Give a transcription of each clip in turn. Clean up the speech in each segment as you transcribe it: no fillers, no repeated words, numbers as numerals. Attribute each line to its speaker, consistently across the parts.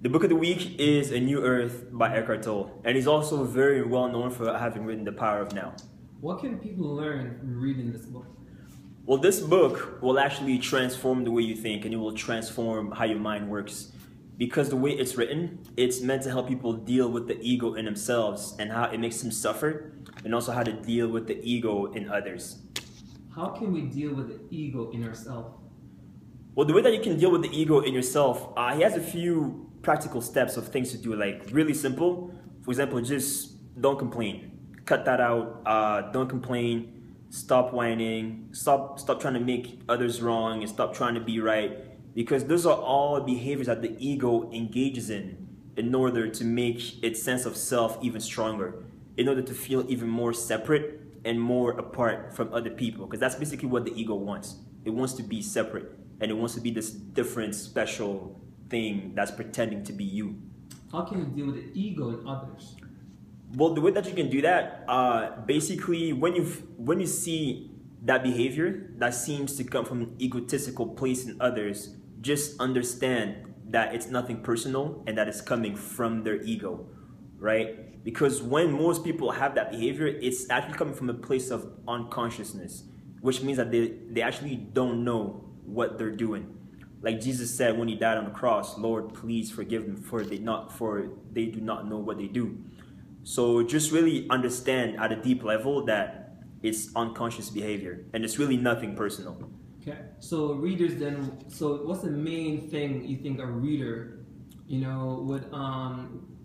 Speaker 1: The book of the week is A New Earth by Eckhart Tolle, and he's also very well known for having written The Power of Now.
Speaker 2: What can people learn from reading this book?
Speaker 1: Well, this book will actually transform the way you think, and it will transform how your mind works. Because the way it's written, it's meant to help people deal with the ego in themselves and how it makes them suffer, and also how to deal with the ego in others.
Speaker 2: How can we deal with the ego in ourselves?
Speaker 1: Well, the way that you can deal with the ego in yourself, he has a few practical steps of things to do, like really simple. For example, just don't complain. Cut that out. Don't complain. Stop whining. Stop trying to make others wrong and stop trying to be right. Because those are all behaviors that the ego engages in order to make its sense of self even stronger, in order to feel even more separate and more apart from other people. Because that's basically what the ego wants. It wants to be separate, and it wants to be this different, special thing that's pretending to be you.
Speaker 2: How can we deal with the ego in others?
Speaker 1: Well, the way that you can do that, basically, when you see that behavior that seems to come from an egotistical place in others, just understand that it's nothing personal and that it's coming from their ego, right? Because when most people have that behavior, it's actually coming from a place of unconsciousness, which means that they actually don't know what they're doing. Like Jesus said when he died on the cross, Lord, please forgive them, for they do not know what they do. So just really understand at a deep level that it's unconscious behavior and it's really nothing personal.
Speaker 2: Okay, so readers then, so what's the main thing you think a reader,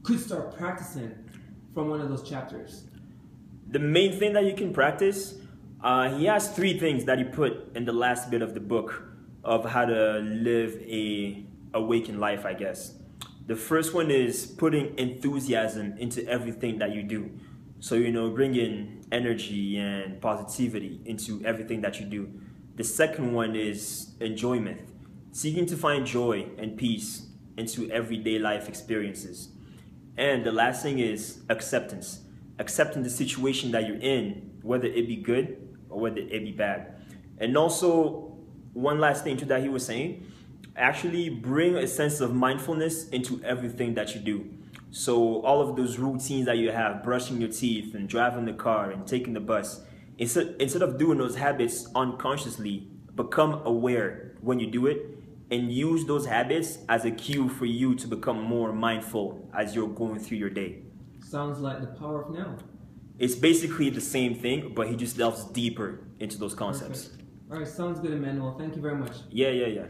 Speaker 2: could start practicing from one of those chapters?
Speaker 1: The main thing that you can practice, he has 3 things that he put in the last bit of the book of how to live a awakened life, I guess. The first one is putting enthusiasm into everything that you do. So, bringing energy and positivity into everything that you do. The second one is enjoyment, seeking to find joy and peace into everyday life experiences. And the last thing is acceptance, accepting the situation that you're in, whether it be good or whether it be bad. And also, one last thing too that he was saying, actually bring a sense of mindfulness into everything that you do. So all of those routines that you have, brushing your teeth and driving the car and taking the bus, instead of doing those habits unconsciously, become aware when you do it and use those habits as a cue for you to become more mindful as you're going through your day.
Speaker 2: Sounds like The Power of Now.
Speaker 1: It's basically the same thing, but he just delves deeper into those concepts.
Speaker 2: Perfect. All right, sounds good, Emmanuel. Thank you very much.
Speaker 1: Yeah.